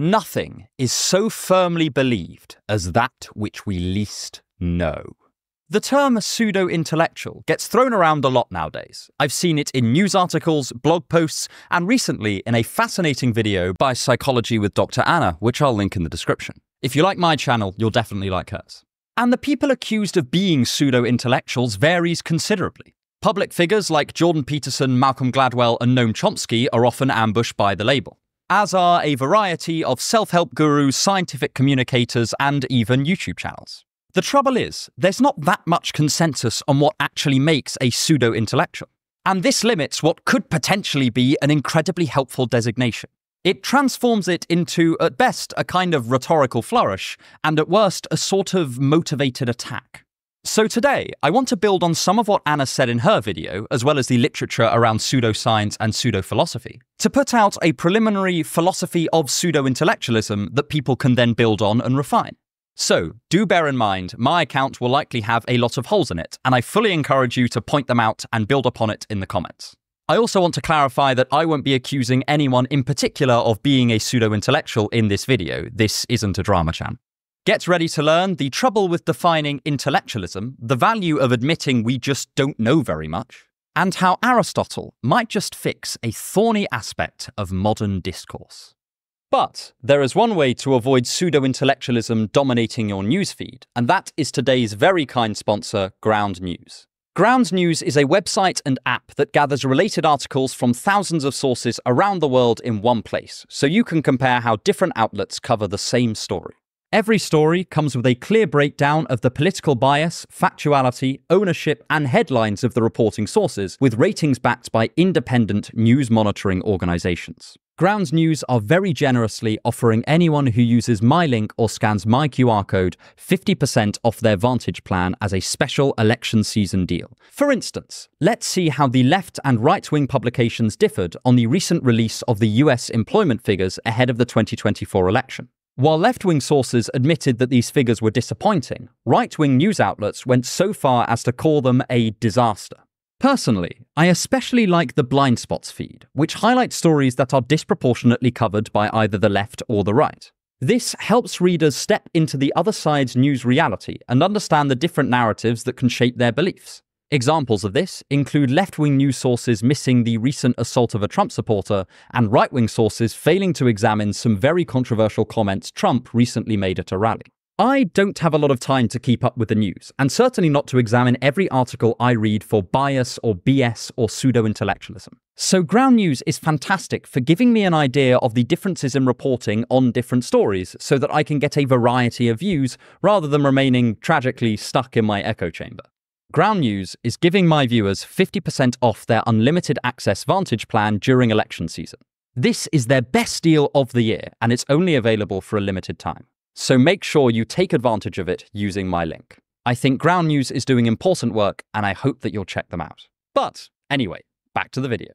Nothing is so firmly believed as that which we least know. The term pseudo-intellectual gets thrown around a lot nowadays. I've seen it in news articles, blog posts, and recently in a fascinating video by Psychology with Dr. Anna, which I'll link in the description. If you like my channel, you'll definitely like hers. And the people accused of being pseudo-intellectuals varies considerably. Public figures like Jordan Peterson, Malcolm Gladwell, and Noam Chomsky are often ambushed by the label, as are a variety of self-help gurus, scientific communicators, and even YouTube channels. The trouble is, there's not that much consensus on what actually makes a pseudo-intellectual, and this limits what could potentially be an incredibly helpful designation. It transforms it into, at best, a kind of rhetorical flourish, and at worst, a sort of motivated attack. So today, I want to build on some of what Anna said in her video, as well as the literature around pseudoscience and pseudo-philosophy, to put out a preliminary philosophy of pseudo-intellectualism that people can then build on and refine. So, do bear in mind, my account will likely have a lot of holes in it, and I fully encourage you to point them out and build upon it in the comments. I also want to clarify that I won't be accusing anyone in particular of being a pseudo-intellectual in this video. This isn't a drama channel. Get ready to learn the trouble with defining intellectualism, the value of admitting we just don't know very much, and how Aristotle might just fix a thorny aspect of modern discourse. But there is one way to avoid pseudo-intellectualism dominating your newsfeed, and that is today's very kind sponsor, Ground News. Ground News is a website and app that gathers related articles from thousands of sources around the world in one place, so you can compare how different outlets cover the same story. Every story comes with a clear breakdown of the political bias, factuality, ownership, and headlines of the reporting sources, with ratings backed by independent news monitoring organizations. Ground News are very generously offering anyone who uses my link or scans my QR code 50% off their Vantage plan as a special election season deal. For instance, let's see how the left and right-wing publications differed on the recent release of the US employment figures ahead of the 2024 election. While left-wing sources admitted that these figures were disappointing, right-wing news outlets went so far as to call them a disaster. Personally, I especially like the blind spots feed, which highlights stories that are disproportionately covered by either the left or the right. This helps readers step into the other side's news reality and understand the different narratives that can shape their beliefs. Examples of this include left-wing news sources missing the recent assault of a Trump supporter, and right-wing sources failing to examine some very controversial comments Trump recently made at a rally. I don't have a lot of time to keep up with the news, and certainly not to examine every article I read for bias or BS or pseudo-intellectualism. So Ground News is fantastic for giving me an idea of the differences in reporting on different stories so that I can get a variety of views rather than remaining tragically stuck in my echo chamber. Ground News is giving my viewers 50% off their unlimited access Vantage plan during election season. This is their best deal of the year, and it's only available for a limited time. So make sure you take advantage of it using my link. I think Ground News is doing important work, and I hope that you'll check them out. But anyway, back to the video.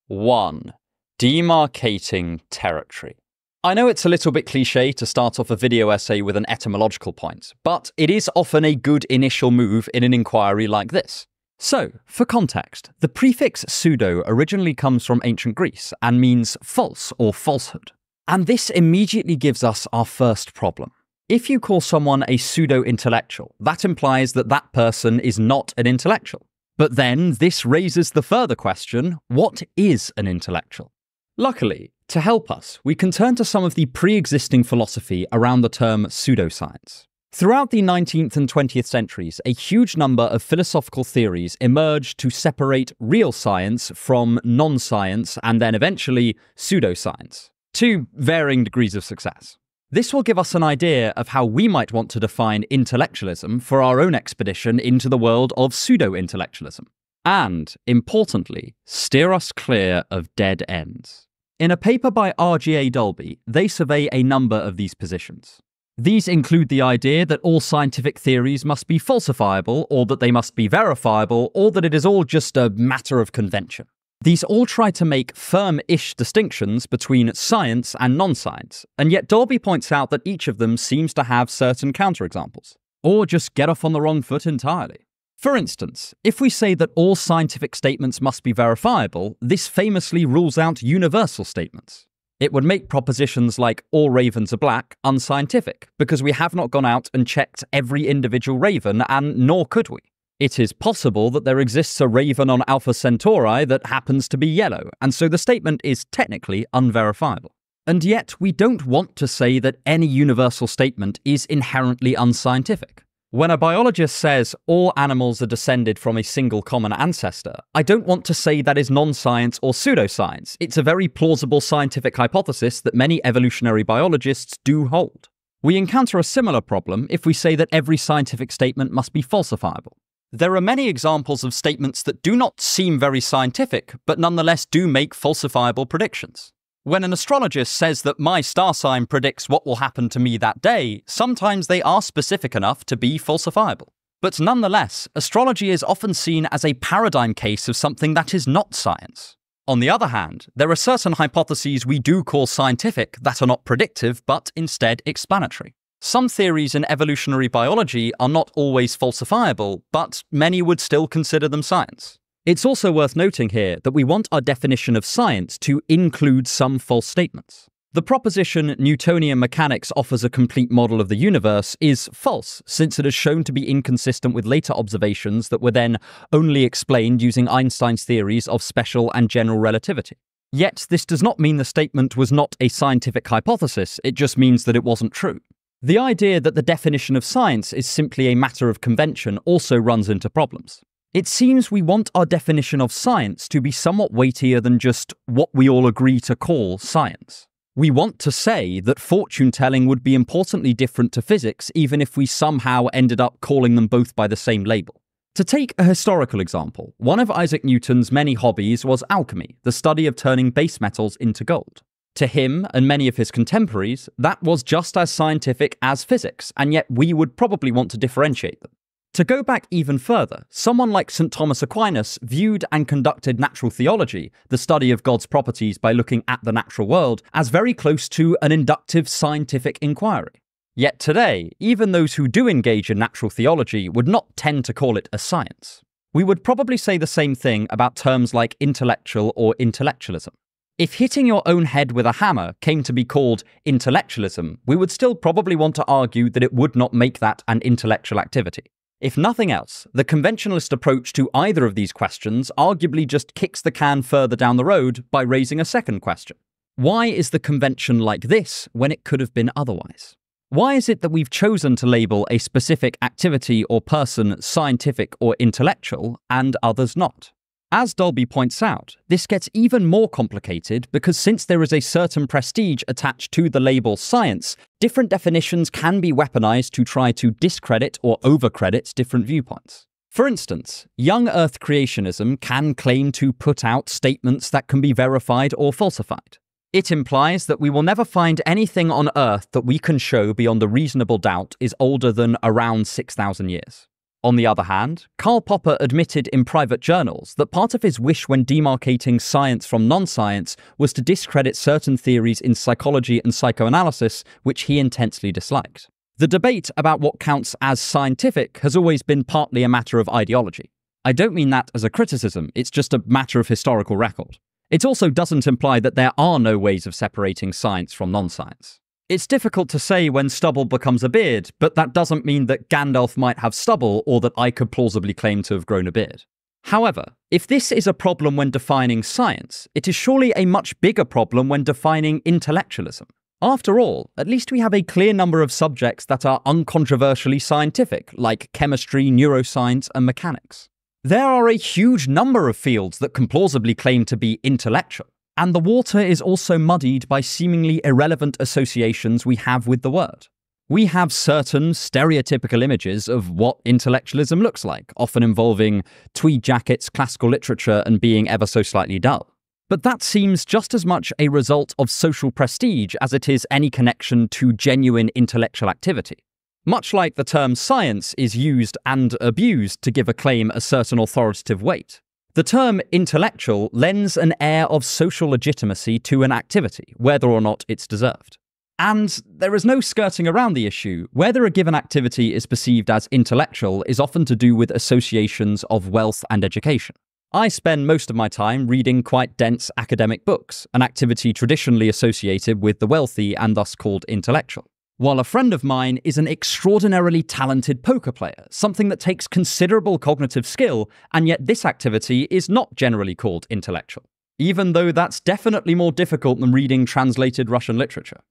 1. Demarcating Territory. I know it's a little bit cliche to start off a video essay with an etymological point, but it is often a good initial move in an inquiry like this. So, for context, the prefix pseudo originally comes from ancient Greece and means false or falsehood. And this immediately gives us our first problem. If you call someone a pseudo-intellectual, that implies that that person is not an intellectual. But then this raises the further question, what is an intellectual? Luckily, to help us, we can turn to some of the pre-existing philosophy around the term pseudoscience. Throughout the 19th and 20th centuries, a huge number of philosophical theories emerged to separate real science from non-science and then eventually pseudoscience, to varying degrees of success. This will give us an idea of how we might want to define intellectualism for our own expedition into the world of pseudo-intellectualism. And, importantly, steer us clear of dead ends. In a paper by R.G.A. Dolby, they survey a number of these positions. These include the idea that all scientific theories must be falsifiable, or that they must be verifiable, or that it is all just a matter of convention. These all try to make firm-ish distinctions between science and non-science, and yet Dolby points out that each of them seems to have certain counterexamples, or just get off on the wrong foot entirely. For instance, if we say that all scientific statements must be verifiable, this famously rules out universal statements. It would make propositions like all ravens are black unscientific, because we have not gone out and checked every individual raven, and nor could we. It is possible that there exists a raven on Alpha Centauri that happens to be yellow, and so the statement is technically unverifiable. And yet, we don't want to say that any universal statement is inherently unscientific. When a biologist says all animals are descended from a single common ancestor, I don't want to say that is non-science or pseudoscience. It's a very plausible scientific hypothesis that many evolutionary biologists do hold. We encounter a similar problem if we say that every scientific statement must be falsifiable. There are many examples of statements that do not seem very scientific, but nonetheless do make falsifiable predictions. When an astrologist says that my star sign predicts what will happen to me that day, sometimes they are specific enough to be falsifiable. But nonetheless, astrology is often seen as a paradigm case of something that is not science. On the other hand, there are certain hypotheses we do call scientific that are not predictive, but instead explanatory. Some theories in evolutionary biology are not always falsifiable, but many would still consider them science. It's also worth noting here that we want our definition of science to include some false statements. The proposition Newtonian mechanics offers a complete model of the universe is false, since it is shown to be inconsistent with later observations that were then only explained using Einstein's theories of special and general relativity. Yet, this does not mean the statement was not a scientific hypothesis, it just means that it wasn't true. The idea that the definition of science is simply a matter of convention also runs into problems. It seems we want our definition of science to be somewhat weightier than just what we all agree to call science. We want to say that fortune-telling would be importantly different to physics even if we somehow ended up calling them both by the same label. To take a historical example, one of Isaac Newton's many hobbies was alchemy, the study of turning base metals into gold. To him and many of his contemporaries, that was just as scientific as physics, and yet we would probably want to differentiate them. To go back even further, someone like St. Thomas Aquinas viewed and conducted natural theology, the study of God's properties by looking at the natural world, as very close to an inductive scientific inquiry. Yet today, even those who do engage in natural theology would not tend to call it a science. We would probably say the same thing about terms like intellectual or intellectualism. If hitting your own head with a hammer came to be called intellectualism, we would still probably want to argue that it would not make that an intellectual activity. If nothing else, the conventionalist approach to either of these questions arguably just kicks the can further down the road by raising a second question. Why is the convention like this when it could have been otherwise? Why is it that we've chosen to label a specific activity or person scientific or intellectual and others not? As Dolby points out, this gets even more complicated because since there is a certain prestige attached to the label science, different definitions can be weaponized to try to discredit or overcredit different viewpoints. For instance, young Earth creationism can claim to put out statements that can be verified or falsified. It implies that we will never find anything on Earth that we can show beyond a reasonable doubt is older than around 6,000 years. On the other hand, Karl Popper admitted in private journals that part of his wish when demarcating science from non-science was to discredit certain theories in psychology and psychoanalysis which he intensely disliked. The debate about what counts as scientific has always been partly a matter of ideology. I don't mean that as a criticism, it's just a matter of historical record. It also doesn't imply that there are no ways of separating science from non-science. It's difficult to say when stubble becomes a beard, but that doesn't mean that Gandalf might have stubble or that I could plausibly claim to have grown a beard. However, if this is a problem when defining science, it is surely a much bigger problem when defining intellectualism. After all, at least we have a clear number of subjects that are uncontroversially scientific, like chemistry, neuroscience, and mechanics. There are a huge number of fields that can plausibly claim to be intellectual. And the water is also muddied by seemingly irrelevant associations we have with the word. We have certain stereotypical images of what intellectualism looks like, often involving tweed jackets, classical literature, and being ever so slightly dull. But that seems just as much a result of social prestige as it is any connection to genuine intellectual activity. Much like the term science is used and abused to give a claim a certain authoritative weight. The term intellectual lends an air of social legitimacy to an activity, whether or not it's deserved. And there is no skirting around the issue. Whether a given activity is perceived as intellectual is often to do with associations of wealth and education. I spend most of my time reading quite dense academic books, an activity traditionally associated with the wealthy and thus called intellectual. While a friend of mine is an extraordinarily talented poker player, something that takes considerable cognitive skill, and yet this activity is not generally called intellectual, even though that's definitely more difficult than reading translated Russian literature.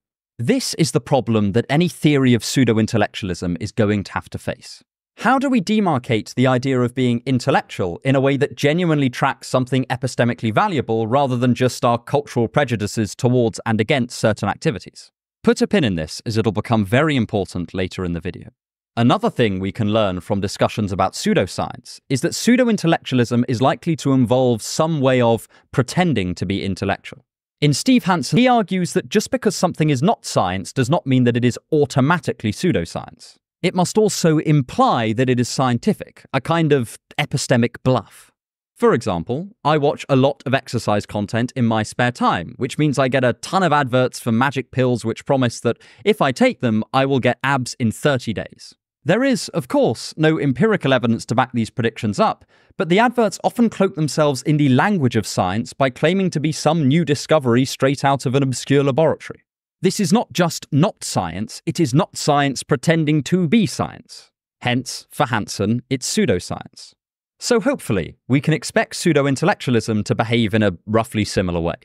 This is the problem that any theory of pseudo-intellectualism is going to have to face. How do we demarcate the idea of being intellectual in a way that genuinely tracks something epistemically valuable rather than just our cultural prejudices towards and against certain activities? Put a pin in this, as it'll become very important later in the video. Another thing we can learn from discussions about pseudoscience is that pseudo-intellectualism is likely to involve some way of pretending to be intellectual. In Steve Hansen, he argues that just because something is not science does not mean that it is automatically pseudoscience. It must also imply that it is scientific, a kind of epistemic bluff. For example, I watch a lot of exercise content in my spare time, which means I get a ton of adverts for magic pills which promise that if I take them, I will get abs in 30 days. There is, of course, no empirical evidence to back these predictions up, but the adverts often cloak themselves in the language of science by claiming to be some new discovery straight out of an obscure laboratory. This is not just not science, it is not science pretending to be science. Hence, for Hansen, it's pseudoscience. So hopefully, we can expect pseudo-intellectualism to behave in a roughly similar way.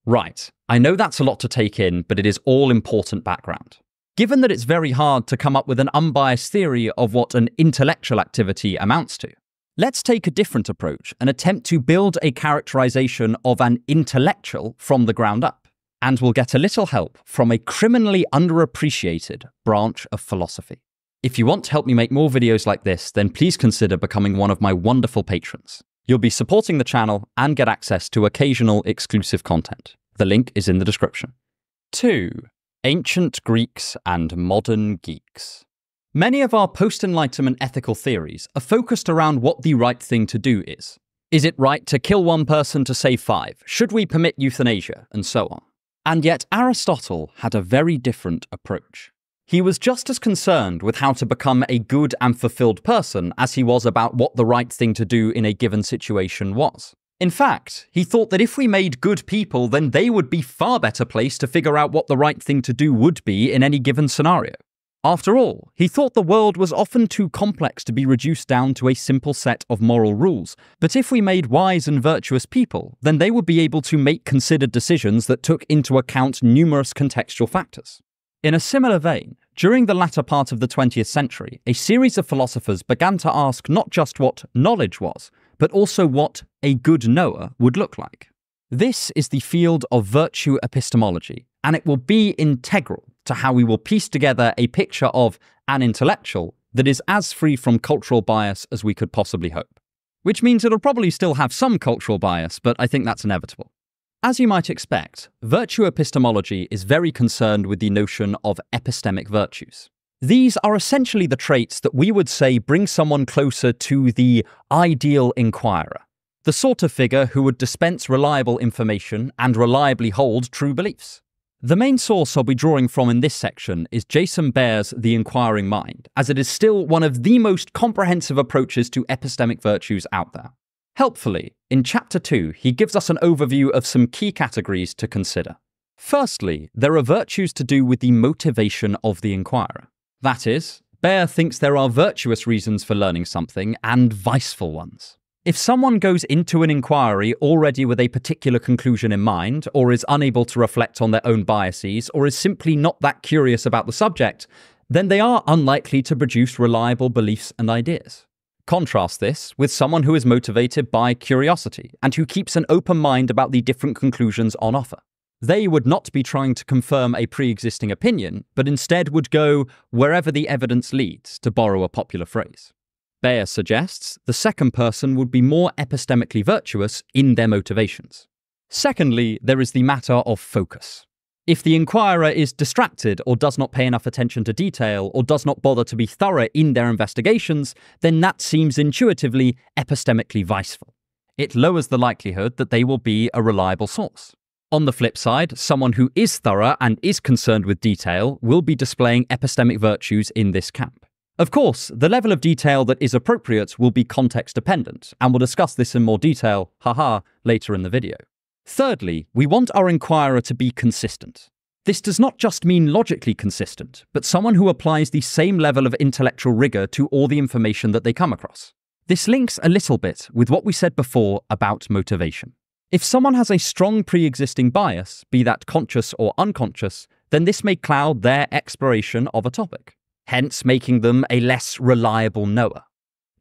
Right, I know that's a lot to take in, but it is all important background. Given that it's very hard to come up with an unbiased theory of what an intellectual activity amounts to, let's take a different approach and attempt to build a characterization of an intellectual from the ground up. And we'll get a little help from a criminally underappreciated branch of philosophy. If you want to help me make more videos like this, then please consider becoming one of my wonderful patrons. You'll be supporting the channel and get access to occasional exclusive content. The link is in the description. 2. Ancient Greeks and Modern Geeks. Many of our post-Enlightenment ethical theories are focused around what the right thing to do is. Is it right to kill one person to save 5? Should we permit euthanasia? And so on. And yet Aristotle had a very different approach. He was just as concerned with how to become a good and fulfilled person as he was about what the right thing to do in a given situation was. In fact, he thought that if we made good people, then they would be far better placed to figure out what the right thing to do would be in any given scenario. After all, he thought the world was often too complex to be reduced down to a simple set of moral rules, but if we made wise and virtuous people, then they would be able to make considered decisions that took into account numerous contextual factors. In a similar vein, during the latter part of the 20th century, a series of philosophers began to ask not just what knowledge was, but also what a good knower would look like. This is the field of virtue epistemology, and it will be integral to how we will piece together a picture of an intellectual that is as free from cultural bias as we could possibly hope. Which means it'll probably still have some cultural bias, but I think that's inevitable. As you might expect, virtue epistemology is very concerned with the notion of epistemic virtues. These are essentially the traits that we would say bring someone closer to the ideal inquirer, the sort of figure who would dispense reliable information and reliably hold true beliefs. The main source I'll be drawing from in this section is Jason Baer's The Inquiring Mind, as it is still one of the most comprehensive approaches to epistemic virtues out there. Helpfully, in Chapter 2, he gives us an overview of some key categories to consider. Firstly, there are virtues to do with the motivation of the inquirer. That is, Baer thinks there are virtuous reasons for learning something and viceful ones. If someone goes into an inquiry already with a particular conclusion in mind, or is unable to reflect on their own biases, or is simply not that curious about the subject, then they are unlikely to produce reliable beliefs and ideas. Contrast this with someone who is motivated by curiosity and who keeps an open mind about the different conclusions on offer. They would not be trying to confirm a pre-existing opinion, but instead would go wherever the evidence leads, to borrow a popular phrase. Baer suggests the second person would be more epistemically virtuous in their motivations. Secondly, there is the matter of focus. If the inquirer is distracted or does not pay enough attention to detail or does not bother to be thorough in their investigations, then that seems intuitively epistemically viceful. It lowers the likelihood that they will be a reliable source. On the flip side, someone who is thorough and is concerned with detail will be displaying epistemic virtues in this camp. Of course, the level of detail that is appropriate will be context dependent, and we'll discuss this in more detail, later in the video. Thirdly, we want our inquirer to be consistent. This does not just mean logically consistent, but someone who applies the same level of intellectual rigor to all the information that they come across. This links a little bit with what we said before about motivation. If someone has a strong pre-existing bias, be that conscious or unconscious, then this may cloud their exploration of a topic, hence making them a less reliable knower.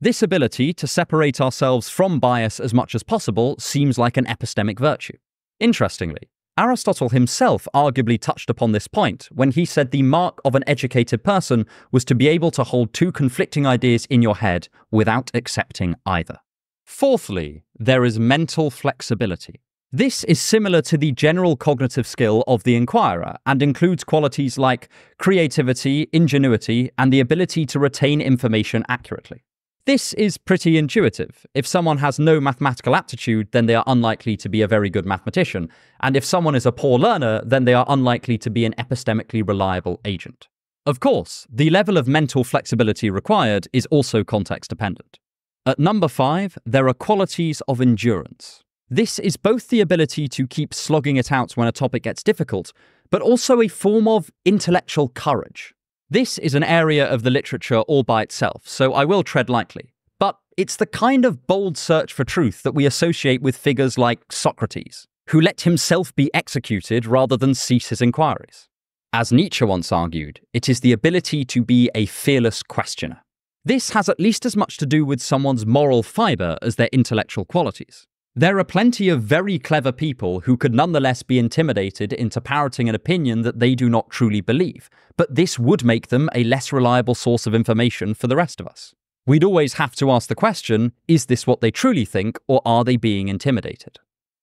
This ability to separate ourselves from bias as much as possible seems like an epistemic virtue. Interestingly, Aristotle himself arguably touched upon this point when he said the mark of an educated person was to be able to hold two conflicting ideas in your head without accepting either. Fourthly, there is mental flexibility. This is similar to the general cognitive skill of the inquirer and includes qualities like creativity, ingenuity, and the ability to retain information accurately. This is pretty intuitive. If someone has no mathematical aptitude, then they are unlikely to be a very good mathematician, and if someone is a poor learner, then they are unlikely to be an epistemically reliable agent. Of course, the level of mental flexibility required is also context dependent. At number 5, there are qualities of endurance. This is both the ability to keep slogging it out when a topic gets difficult, but also a form of intellectual courage. This is an area of the literature all by itself, so I will tread lightly. But it's the kind of bold search for truth that we associate with figures like Socrates, who let himself be executed rather than cease his inquiries. As Nietzsche once argued, it is the ability to be a fearless questioner. This has at least as much to do with someone's moral fibre as their intellectual qualities. There are plenty of very clever people who could nonetheless be intimidated into parroting an opinion that they do not truly believe, but this would make them a less reliable source of information for the rest of us. We'd always have to ask the question, is this what they truly think, or are they being intimidated?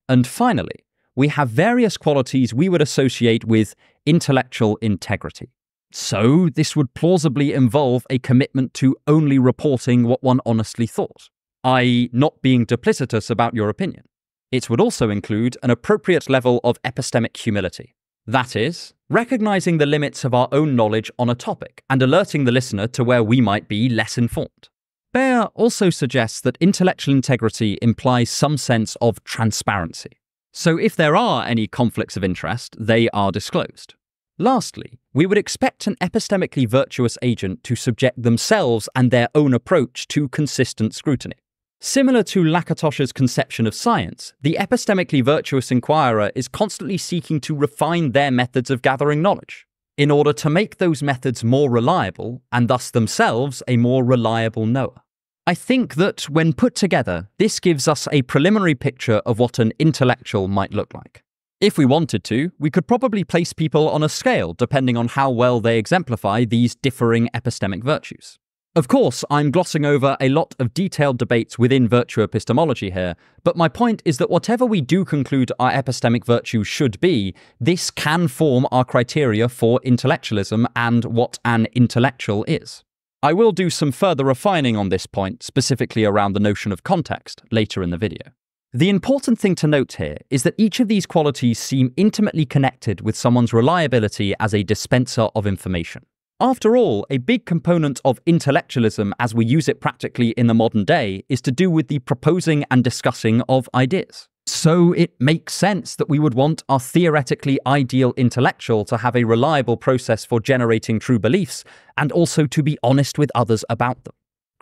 And finally, we have various qualities we would associate with intellectual integrity. So this would plausibly involve a commitment to only reporting what one honestly thought, i.e. not being duplicitous about your opinion. It would also include an appropriate level of epistemic humility. That is, recognizing the limits of our own knowledge on a topic and alerting the listener to where we might be less informed. Baer also suggests that intellectual integrity implies some sense of transparency. So if there are any conflicts of interest, they are disclosed. Lastly, we would expect an epistemically virtuous agent to subject themselves and their own approach to consistent scrutiny. Similar to Lakatos's conception of science, the epistemically virtuous inquirer is constantly seeking to refine their methods of gathering knowledge, in order to make those methods more reliable, and thus themselves a more reliable knower. I think that, when put together, this gives us a preliminary picture of what an intellectual might look like. If we wanted to, we could probably place people on a scale depending on how well they exemplify these differing epistemic virtues. Of course, I'm glossing over a lot of detailed debates within virtue epistemology here, but my point is that whatever we do conclude our epistemic virtue should be, this can form our criteria for intellectualism and what an intellectual is. I will do some further refining on this point, specifically around the notion of context, later in the video. The important thing to note here is that each of these qualities seem intimately connected with someone's reliability as a dispenser of information. After all, a big component of intellectualism as we use it practically in the modern day is to do with the proposing and discussing of ideas. So it makes sense that we would want our theoretically ideal intellectual to have a reliable process for generating true beliefs and also to be honest with others about them.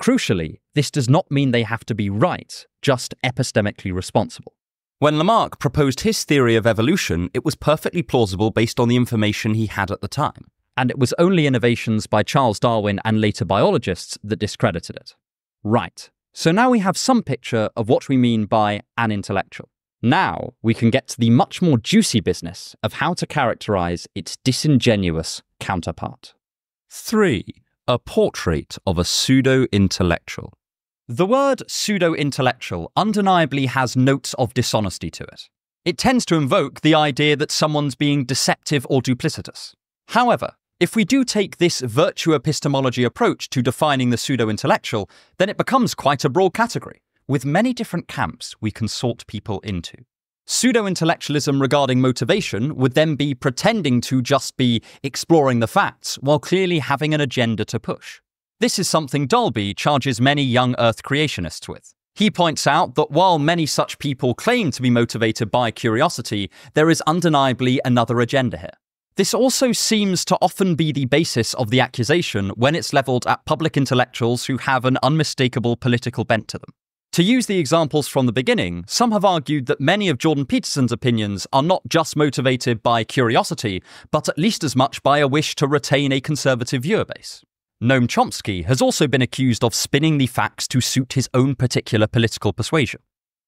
Crucially, this does not mean they have to be right, just epistemically responsible. When Lamarck proposed his theory of evolution, it was perfectly plausible based on the information he had at the time. And it was only innovations by Charles Darwin and later biologists that discredited it. Right, so now we have some picture of what we mean by an intellectual. Now we can get to the much more juicy business of how to characterize its disingenuous counterpart. 3. A portrait of a pseudo-intellectual. The word pseudo-intellectual undeniably has notes of dishonesty to it. It tends to invoke the idea that someone's being deceptive or duplicitous. However, if we do take this virtue epistemology approach to defining the pseudo-intellectual, then it becomes quite a broad category, with many different camps we can sort people into. Pseudo-intellectualism regarding motivation would then be pretending to just be exploring the facts, while clearly having an agenda to push. This is something Dolby charges many young Earth creationists with. He points out that while many such people claim to be motivated by curiosity, there is undeniably another agenda here. This also seems to often be the basis of the accusation when it's levelled at public intellectuals who have an unmistakable political bent to them. To use the examples from the beginning, some have argued that many of Jordan Peterson's opinions are not just motivated by curiosity, but at least as much by a wish to retain a conservative viewer base. Noam Chomsky has also been accused of spinning the facts to suit his own particular political persuasion.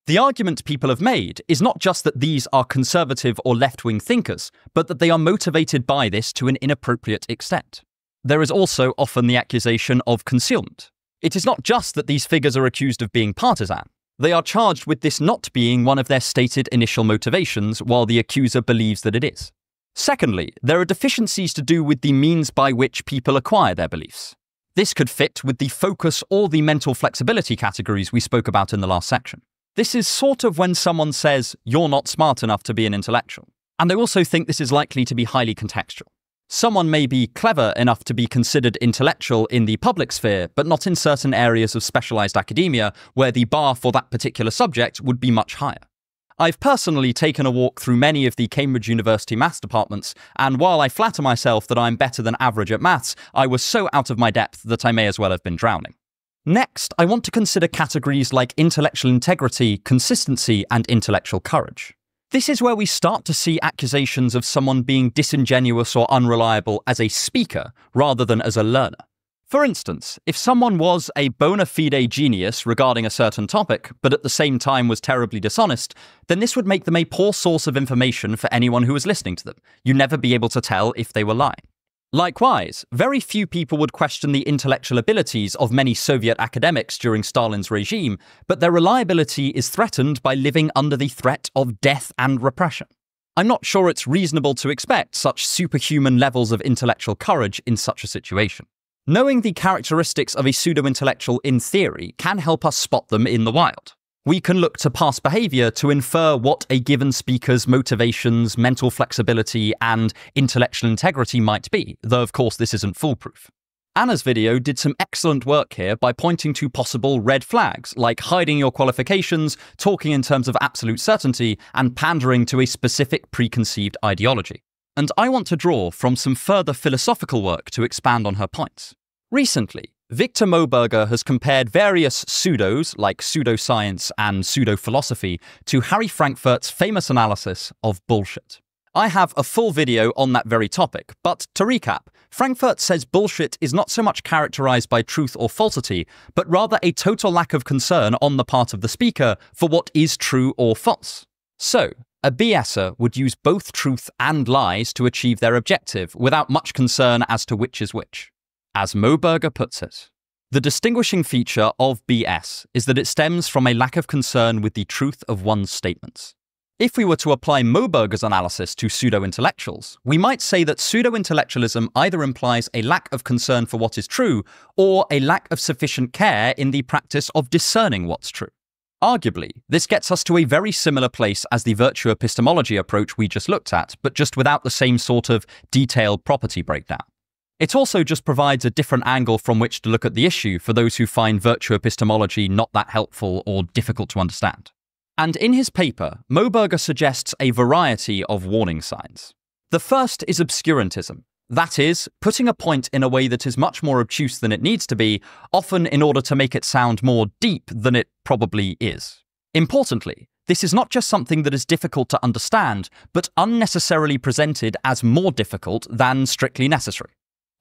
The argument people have made is not just that these are conservative or left-wing thinkers, but that they are motivated by this to an inappropriate extent. There is also often the accusation of concealment. It is not just that these figures are accused of being partisan. They are charged with this not being one of their stated initial motivations, while the accuser believes that it is. Secondly, there are deficiencies to do with the means by which people acquire their beliefs. This could fit with the focus or the mental flexibility categories we spoke about in the last section. This is sort of when someone says, "You're not smart enough to be an intellectual." And they also think this is likely to be highly contextual. Someone may be clever enough to be considered intellectual in the public sphere, but not in certain areas of specialized academia where the bar for that particular subject would be much higher. I've personally taken a walk through many of the Cambridge University maths departments, and while I flatter myself that I'm better than average at maths, I was so out of my depth that I may as well have been drowning. Next, I want to consider categories like intellectual integrity, consistency, and intellectual courage. This is where we start to see accusations of someone being disingenuous or unreliable as a speaker rather than as a learner. For instance, if someone was a bona fide genius regarding a certain topic, but at the same time was terribly dishonest, then this would make them a poor source of information for anyone who was listening to them. You'd never be able to tell if they were lying. Likewise, very few people would question the intellectual abilities of many Soviet academics during Stalin's regime, but their reliability is threatened by living under the threat of death and repression. I'm not sure it's reasonable to expect such superhuman levels of intellectual courage in such a situation. Knowing the characteristics of a pseudo-intellectual in theory can help us spot them in the wild. We can look to past behavior to infer what a given speaker's motivations, mental flexibility, and intellectual integrity might be, though of course this isn't foolproof. Anna's video did some excellent work here by pointing to possible red flags, like hiding your qualifications, talking in terms of absolute certainty, and pandering to a specific preconceived ideology. And I want to draw from some further philosophical work to expand on her points. Recently, Victor Moberger has compared various pseudos, like pseudoscience and pseudo-philosophy, to Harry Frankfurt's famous analysis of bullshit. I have a full video on that very topic, but to recap, Frankfurt says bullshit is not so much characterized by truth or falsity, but rather a total lack of concern on the part of the speaker for what is true or false. So, a BSer would use both truth and lies to achieve their objective without much concern as to which is which. As Moberger puts it, the distinguishing feature of BS is that it stems from a lack of concern with the truth of one's statements. If we were to apply Moberger's analysis to pseudo-intellectuals, we might say that pseudo-intellectualism either implies a lack of concern for what is true or a lack of sufficient care in the practice of discerning what's true. Arguably, this gets us to a very similar place as the virtue epistemology approach we just looked at, but just without the same sort of detailed property breakdown. It also just provides a different angle from which to look at the issue for those who find virtue epistemology not that helpful or difficult to understand. And in his paper, Moberger suggests a variety of warning signs. The first is obscurantism. That is, putting a point in a way that is much more obtuse than it needs to be, often in order to make it sound more deep than it probably is. Importantly, this is not just something that is difficult to understand, but unnecessarily presented as more difficult than strictly necessary.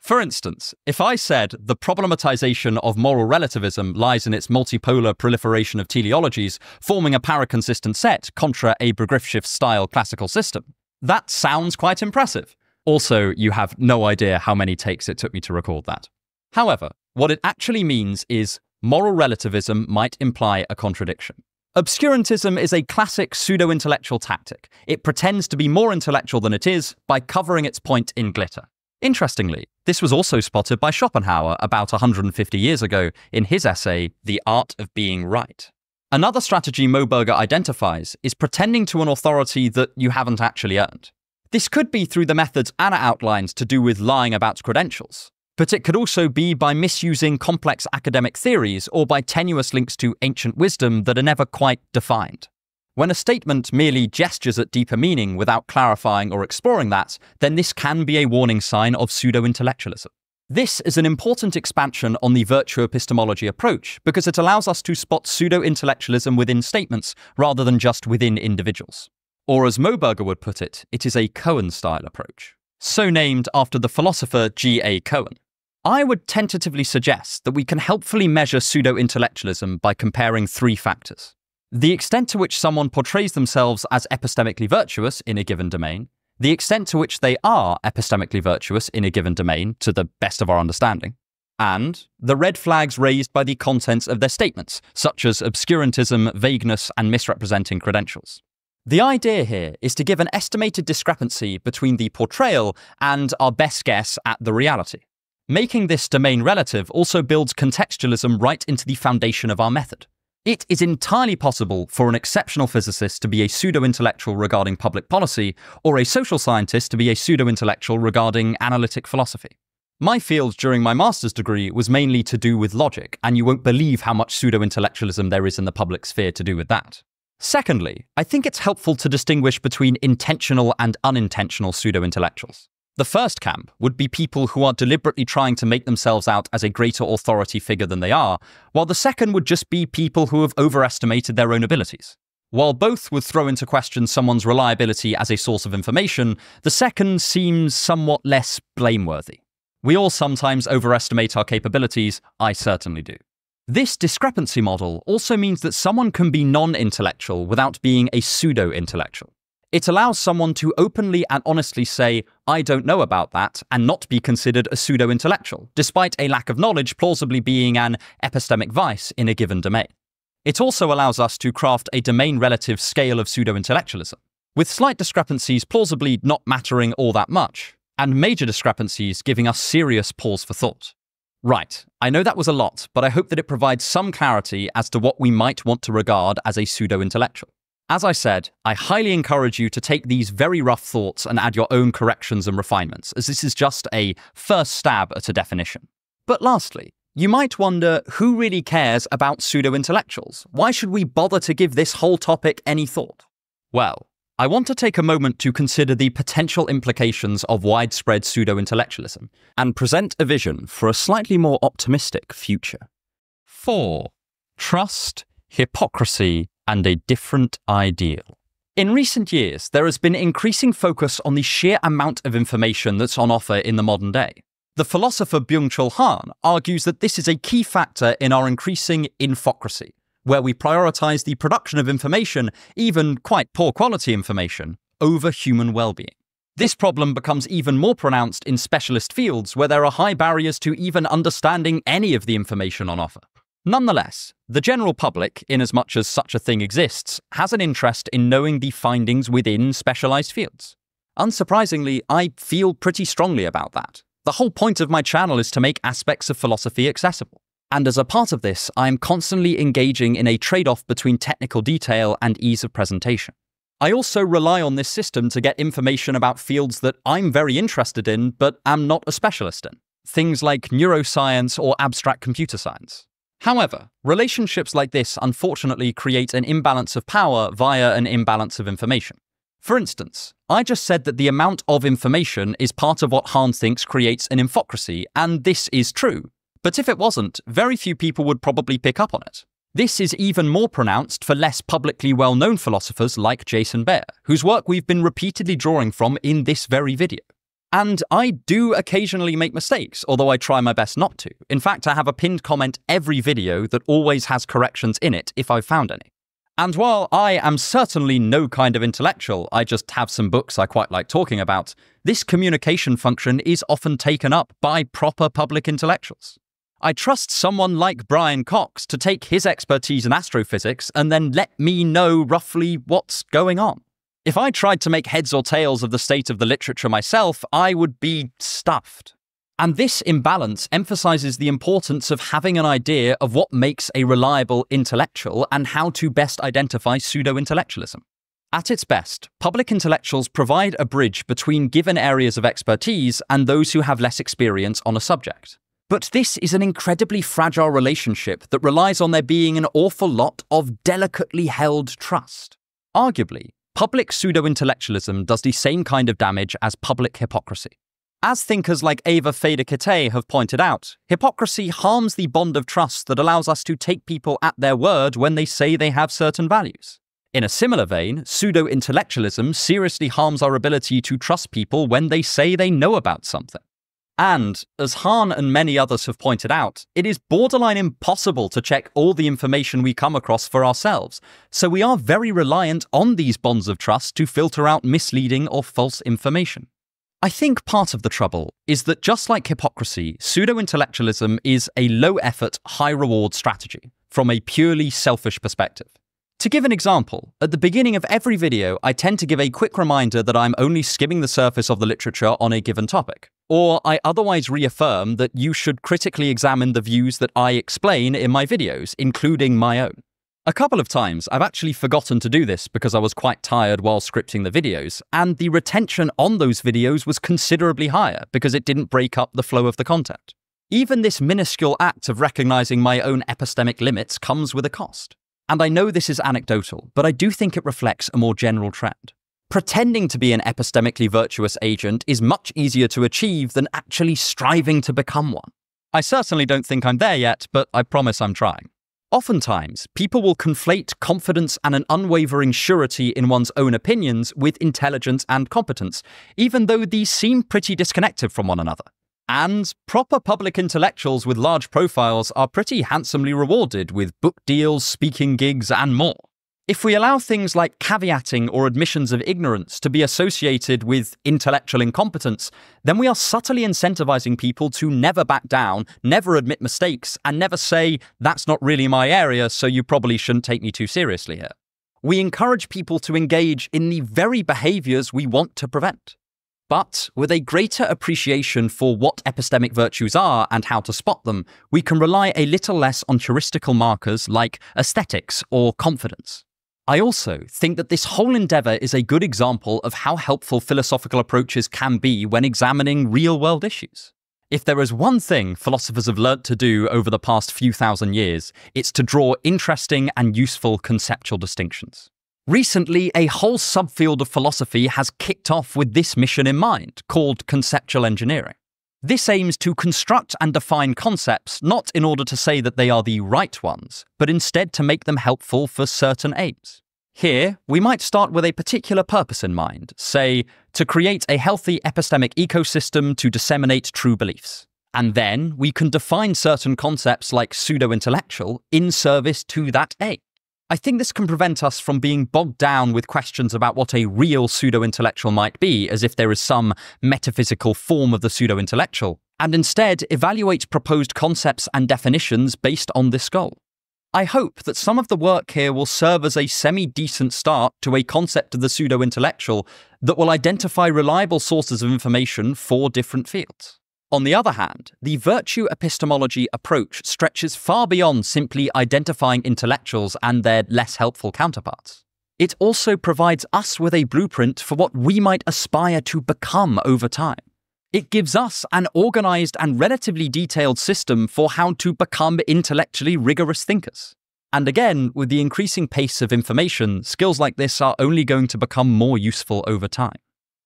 For instance, if I said the problematization of moral relativism lies in its multipolar proliferation of teleologies, forming a paraconsistent set contra a Begriffsschiff-style classical system, that sounds quite impressive. Also, you have no idea how many takes it took me to record that. However, what it actually means is moral relativism might imply a contradiction. Obscurantism is a classic pseudo-intellectual tactic. It pretends to be more intellectual than it is by covering its point in glitter. Interestingly, this was also spotted by Schopenhauer about 150 years ago in his essay, The Art of Being Right. Another strategy Moberger identifies is pretending to an authority that you haven't actually earned. This could be through the methods Anna outlines to do with lying about credentials. But it could also be by misusing complex academic theories or by tenuous links to ancient wisdom that are never quite defined. When a statement merely gestures at deeper meaning without clarifying or exploring that, then this can be a warning sign of pseudo-intellectualism. This is an important expansion on the virtue epistemology approach because it allows us to spot pseudo-intellectualism within statements rather than just within individuals. Or as Moberger would put it, it is a Cohen-style approach, so named after the philosopher G.A. Cohen. I would tentatively suggest that we can helpfully measure pseudo-intellectualism by comparing three factors: the extent to which someone portrays themselves as epistemically virtuous in a given domain, the extent to which they are epistemically virtuous in a given domain to the best of our understanding, and the red flags raised by the contents of their statements, such as obscurantism, vagueness, and misrepresenting credentials. The idea here is to give an estimated discrepancy between the portrayal and our best guess at the reality. Making this domain relative also builds contextualism right into the foundation of our method. It is entirely possible for an exceptional physicist to be a pseudo-intellectual regarding public policy, or a social scientist to be a pseudo-intellectual regarding analytic philosophy. My field during my master's degree was mainly to do with logic, and you won't believe how much pseudo-intellectualism there is in the public sphere to do with that. Secondly, I think it's helpful to distinguish between intentional and unintentional pseudo-intellectuals. The first camp would be people who are deliberately trying to make themselves out as a greater authority figure than they are, while the second would just be people who have overestimated their own abilities. While both would throw into question someone's reliability as a source of information, the second seems somewhat less blameworthy. We all sometimes overestimate our capabilities, I certainly do. This discrepancy model also means that someone can be non-intellectual without being a pseudo-intellectual. It allows someone to openly and honestly say, I don't know about that, and not be considered a pseudo-intellectual, despite a lack of knowledge plausibly being an epistemic vice in a given domain. It also allows us to craft a domain-relative scale of pseudo-intellectualism, with slight discrepancies plausibly not mattering all that much, and major discrepancies giving us serious pause for thought. Right, I know that was a lot, but I hope that it provides some clarity as to what we might want to regard as a pseudo-intellectual. As I said, I highly encourage you to take these very rough thoughts and add your own corrections and refinements, as this is just a first stab at a definition. But lastly, you might wonder who really cares about pseudo-intellectuals? Why should we bother to give this whole topic any thought? Well, I want to take a moment to consider the potential implications of widespread pseudo-intellectualism and present a vision for a slightly more optimistic future. 4. Trust, hypocrisy, and a different ideal. In recent years, there has been increasing focus on the sheer amount of information that's on offer in the modern day. The philosopher Byung-Chul argues that this is a key factor in our increasing infocracy, where we prioritize the production of information, even quite poor quality information, over human well-being. This problem becomes even more pronounced in specialist fields where there are high barriers to even understanding any of the information on offer. Nonetheless, the general public, inasmuch as such a thing exists, has an interest in knowing the findings within specialized fields. Unsurprisingly, I feel pretty strongly about that. The whole point of my channel is to make aspects of philosophy accessible. And as a part of this, I am constantly engaging in a trade-off between technical detail and ease of presentation. I also rely on this system to get information about fields that I'm very interested in, but am not a specialist in. Things like neuroscience or abstract computer science. However, relationships like this unfortunately create an imbalance of power via an imbalance of information. For instance, I just said that the amount of information is part of what Hahn thinks creates an infocracy, and this is true. But if it wasn't, very few people would probably pick up on it. This is even more pronounced for less publicly well-known philosophers like Jason Bear, whose work we've been repeatedly drawing from in this very video. And I do occasionally make mistakes, although I try my best not to. In fact, I have a pinned comment every video that always has corrections in it if I've found any. And while I am certainly no kind of intellectual, I just have some books I quite like talking about, this communication function is often taken up by proper public intellectuals. I trust someone like Brian Cox to take his expertise in astrophysics and then let me know roughly what's going on. If I tried to make heads or tails of the state of the literature myself, I would be stuffed. And this imbalance emphasizes the importance of having an idea of what makes a reliable intellectual and how to best identify pseudo-intellectualism. At its best, public intellectuals provide a bridge between given areas of expertise and those who have less experience on a subject. But this is an incredibly fragile relationship that relies on there being an awful lot of delicately held trust. Arguably, public pseudo-intellectualism does the same kind of damage as public hypocrisy. As thinkers like Eva Feder-Kete have pointed out, hypocrisy harms the bond of trust that allows us to take people at their word when they say they have certain values. In a similar vein, pseudo-intellectualism seriously harms our ability to trust people when they say they know about something. And, as Hahn and many others have pointed out, it is borderline impossible to check all the information we come across for ourselves, so we are very reliant on these bonds of trust to filter out misleading or false information. I think part of the trouble is that just like hypocrisy, pseudo-intellectualism is a low-effort, high-reward strategy from a purely selfish perspective. To give an example, at the beginning of every video, I tend to give a quick reminder that I'm only skimming the surface of the literature on a given topic. Or I otherwise reaffirm that you should critically examine the views that I explain in my videos, including my own. A couple of times, I've actually forgotten to do this because I was quite tired while scripting the videos, and the retention on those videos was considerably higher because it didn't break up the flow of the content. Even this minuscule act of recognizing my own epistemic limits comes with a cost. And I know this is anecdotal, but I do think it reflects a more general trend. Pretending to be an epistemically virtuous agent is much easier to achieve than actually striving to become one. I certainly don't think I'm there yet, but I promise I'm trying. Oftentimes, people will conflate confidence and an unwavering surety in one's own opinions with intelligence and competence, even though these seem pretty disconnected from one another. And proper public intellectuals with large profiles are pretty handsomely rewarded with book deals, speaking gigs, and more. If we allow things like caveating or admissions of ignorance to be associated with intellectual incompetence, then we are subtly incentivizing people to never back down, never admit mistakes, and never say, "That's not really my area, so you probably shouldn't take me too seriously here." We encourage people to engage in the very behaviors we want to prevent. But with a greater appreciation for what epistemic virtues are and how to spot them, we can rely a little less on heuristical markers like aesthetics or confidence. I also think that this whole endeavor is a good example of how helpful philosophical approaches can be when examining real-world issues. If there is one thing philosophers have learnt to do over the past few thousand years, it's to draw interesting and useful conceptual distinctions. Recently, a whole subfield of philosophy has kicked off with this mission in mind, called conceptual engineering. This aims to construct and define concepts not in order to say that they are the right ones, but instead to make them helpful for certain aims. Here, we might start with a particular purpose in mind, say, to create a healthy epistemic ecosystem to disseminate true beliefs. And then we can define certain concepts like pseudo-intellectual in service to that aim. I think this can prevent us from being bogged down with questions about what a real pseudo-intellectual might be, as if there is some metaphysical form of the pseudo-intellectual, and instead evaluate proposed concepts and definitions based on this goal. I hope that some of the work here will serve as a semi-decent start to a concept of the pseudo-intellectual that will identify reliable sources of information for different fields. On the other hand, the virtue epistemology approach stretches far beyond simply identifying intellectuals and their less helpful counterparts. It also provides us with a blueprint for what we might aspire to become over time. It gives us an organized and relatively detailed system for how to become intellectually rigorous thinkers. And again, with the increasing pace of information, skills like this are only going to become more useful over time.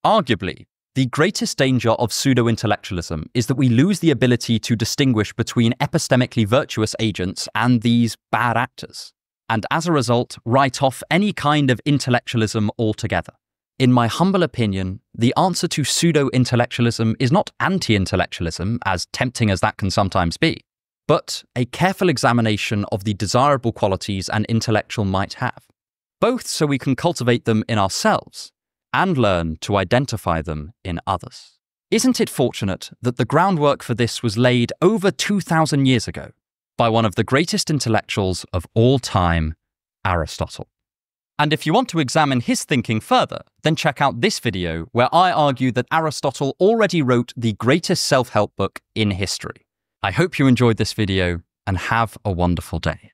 Arguably, the greatest danger of pseudo-intellectualism is that we lose the ability to distinguish between epistemically virtuous agents and these bad actors, and as a result, write off any kind of intellectualism altogether. In my humble opinion, the answer to pseudo-intellectualism is not anti-intellectualism, as tempting as that can sometimes be, but a careful examination of the desirable qualities an intellectual might have, both so we can cultivate them in ourselves and learn to identify them in others. Isn't it fortunate that the groundwork for this was laid over 2,000 years ago by one of the greatest intellectuals of all time, Aristotle? And if you want to examine his thinking further, then check out this video where I argue that Aristotle already wrote the greatest self-help book in history. I hope you enjoyed this video and have a wonderful day.